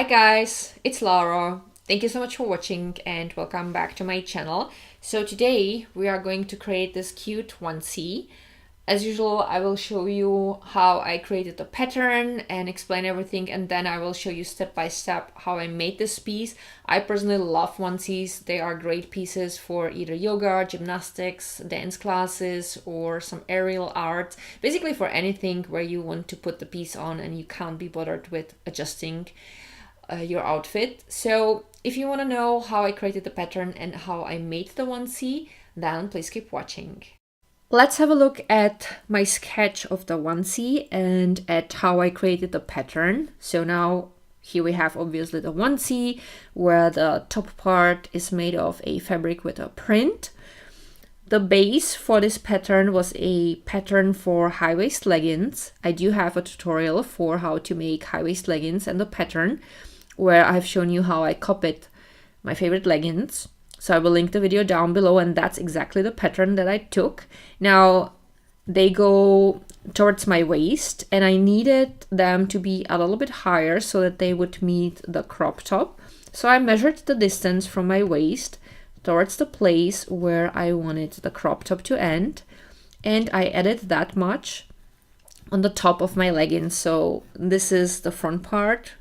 Hi guys, it's Laura. Thank you so much for watching and welcome back to my channel. So today we are going to create this cute onesie. As usual, I will show you how I created the pattern and explain everything, and then I will show you step by step how I made this piece. I personally love onesies. They are great pieces for either yoga, gymnastics, dance classes, or some aerial art. Basically for anything where you want to put the piece on and you can't be bothered with adjusting your outfit. So if you want to know how I created the pattern and how I made the onesie, then please keep watching. Let's have a look at my sketch of the onesie and at how I created the pattern. So now here we have obviously the onesie where the top part is made of a fabric with a print. The base for this pattern was a pattern for high-waist leggings. I do have a tutorial for how to make high-waist leggings and the pattern where I've shown you how I copied my favorite leggings. So I will link the video down below, and that's exactly the pattern that I took. Now they go towards my waist and I needed them to be a little bit higher so that they would meet the crop top. So I measured the distance from my waist towards the place where I wanted the crop top to end, and I added that much on the top of my leggings. So this is the front part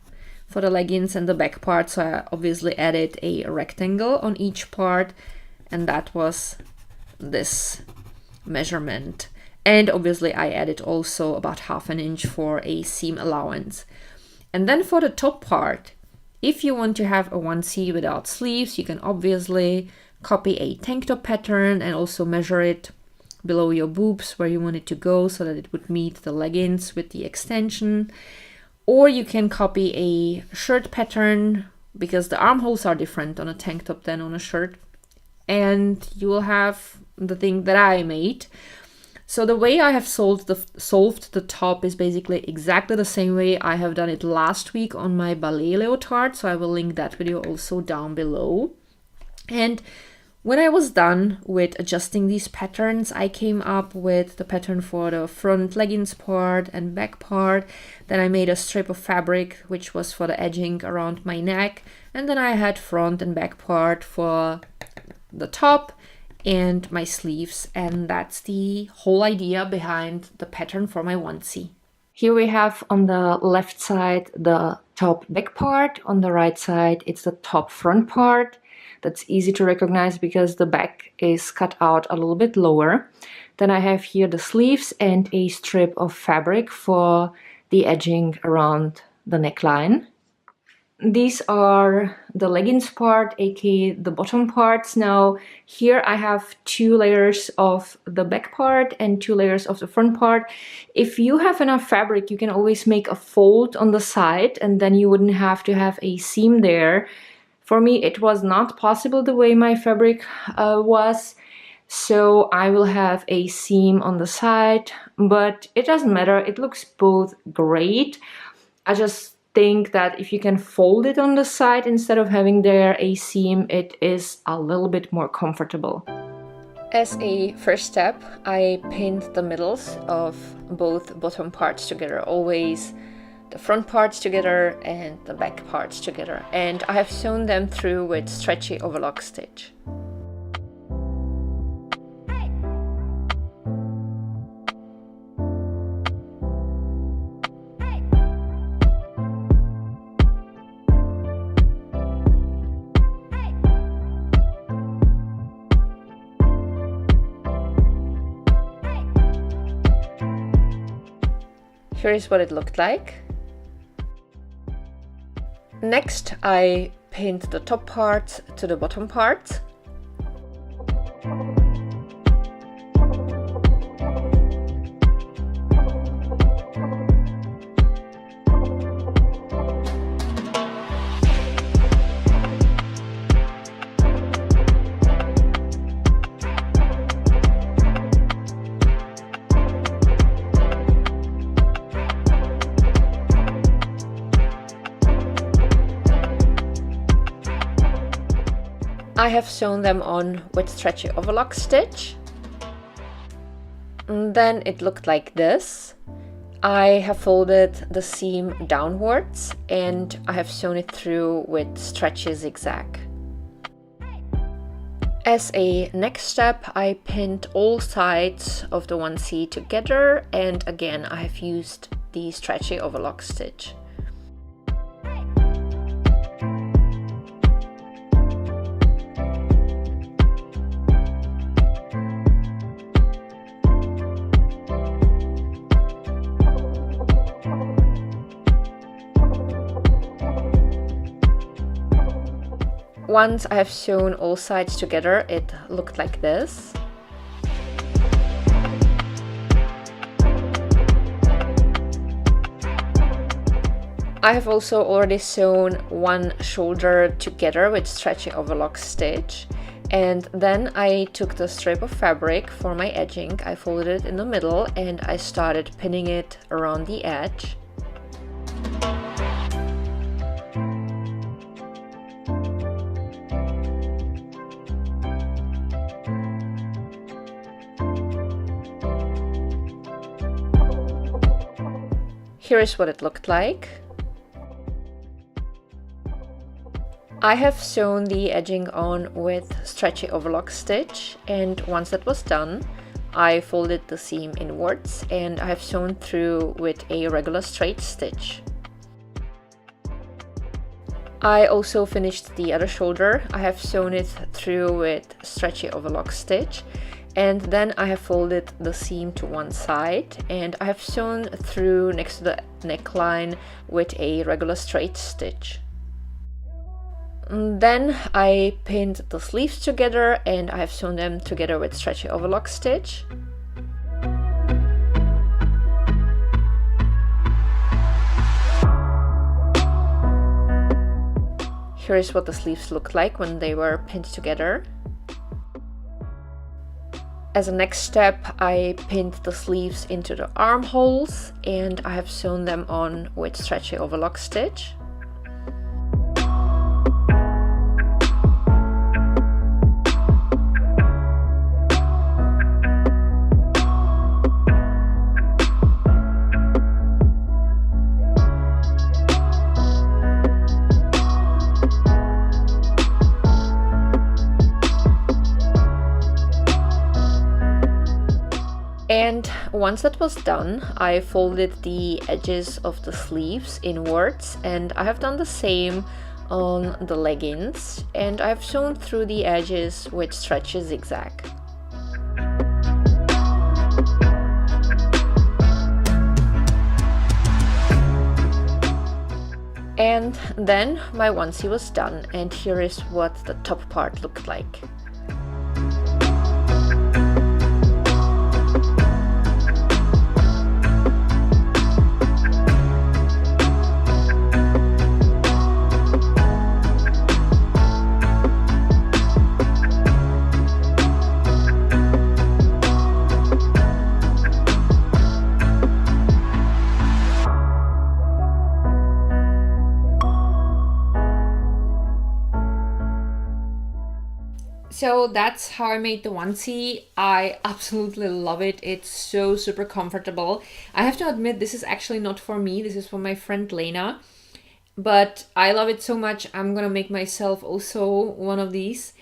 for the leggings and the back part, so I obviously added a rectangle on each part, and that was this measurement. And obviously I added also about 1/2 inch for a seam allowance. And then for the top part, if you want to have a onesie without sleeves, you can obviously copy a tank top pattern and also measure it below your boobs where you want it to go so that it would meet the leggings with the extension. Or you can copy a shirt pattern because the armholes are different on a tank top than on a shirt, and you will have the thing that I made. So the way I have solved the top is basically exactly the same way I have done it last week on my ballet leotard, so I will link that video also down below. And when I was done with adjusting these patterns, I came up with the pattern for the front leggings part and back part. Then I made a strip of fabric, which was for the edging around my neck. And then I had front and back part for the top and my sleeves. And that's the whole idea behind the pattern for my onesie. Here we have on the left side the top back part. On the right side, it's the top front part. That's easy to recognize because the back is cut out a little bit lower. Then I have here the sleeves and a strip of fabric for the edging around the neckline. These are the leggings part, aka the bottom parts. Now here I have 2 layers of the back part and 2 layers of the front part. If you have enough fabric, you can always make a fold on the side and then you wouldn't have to have a seam there. For me, it was not possible the way my fabric was, so I will have a seam on the side, but it doesn't matter. It looks both great. I just think that if you can fold it on the side instead of having there a seam, it is a little bit more comfortable. As a first step, I pinned the middles of both bottom parts together, always the front parts together and the back parts together, and I have sewn them through with stretchy overlock stitch. Here is what it looked like. Next, I pinned the top part to the bottom part. I have sewn them on with stretchy overlock stitch. And then it looked like this. I have folded the seam downwards and I have sewn it through with stretchy zigzag. As a next step, I pinned all sides of the onesie together, and again I have used the stretchy overlock stitch. Once I have sewn all sides together, it looked like this. I have also already sewn one shoulder together with stretchy overlock stitch, and then I took the strip of fabric for my edging, I folded it in the middle and I started pinning it around the edge. Here is what it looked like. I have sewn the edging on with stretchy overlock stitch, and once that was done, I folded the seam inwards and I have sewn through with a regular straight stitch. I also finished the other shoulder. I have sewn it through with stretchy overlock stitch, and then I have folded the seam to one side and I have sewn through next to the neckline with a regular straight stitch. Then I pinned the sleeves together and I have sewn them together with stretchy overlock stitch. Here is what the sleeves looked like when they were pinned together. As a next step, I pinned the sleeves into the armholes and I have sewn them on with stretchy overlock stitch. And once that was done, I folded the edges of the sleeves inwards, and I have done the same on the leggings, and I've sewn through the edges with stretchy zigzag. And then my onesie was done, and here is what the top part looked like. So that's how I made the onesie. I absolutely love it. It's so super comfortable. I have to admit, this is actually not for me. This is for my friend Lena. But I love it so much, I'm gonna make myself also one of these.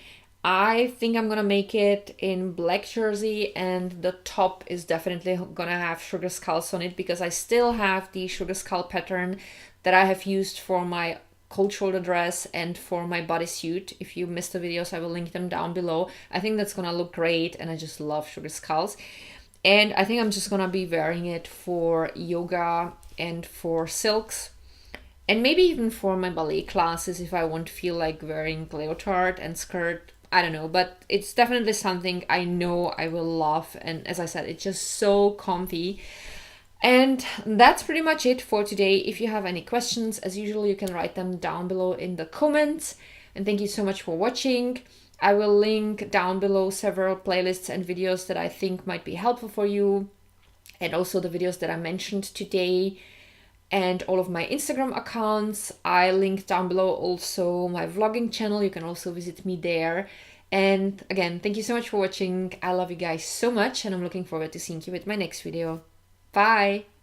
I think I'm gonna make it in black jersey, and the top is definitely gonna have sugar skulls on it because I still have the sugar skull pattern that I have used for my cold shoulder dress and for my bodysuit. If you missed the videos, I will link them down below. I think that's gonna look great, and I just love sugar skulls. And I think I'm just gonna be wearing it for yoga and for silks, and maybe even for my ballet classes if I won't feel like wearing leotard and skirt. I don't know, but it's definitely something I know I will love, and as I said, it's just so comfy. And that's pretty much it for today. If you have any questions, as usual, you can write them down below in the comments. And thank you so much for watching. I will link down below several playlists and videos that I think might be helpful for you, and also the videos that I mentioned today, and all of my Instagram accounts. I link down below also my vlogging channel. You can also visit me there. And again, thank you so much for watching. I love you guys so much, and I'm looking forward to seeing you with my next video. Bye!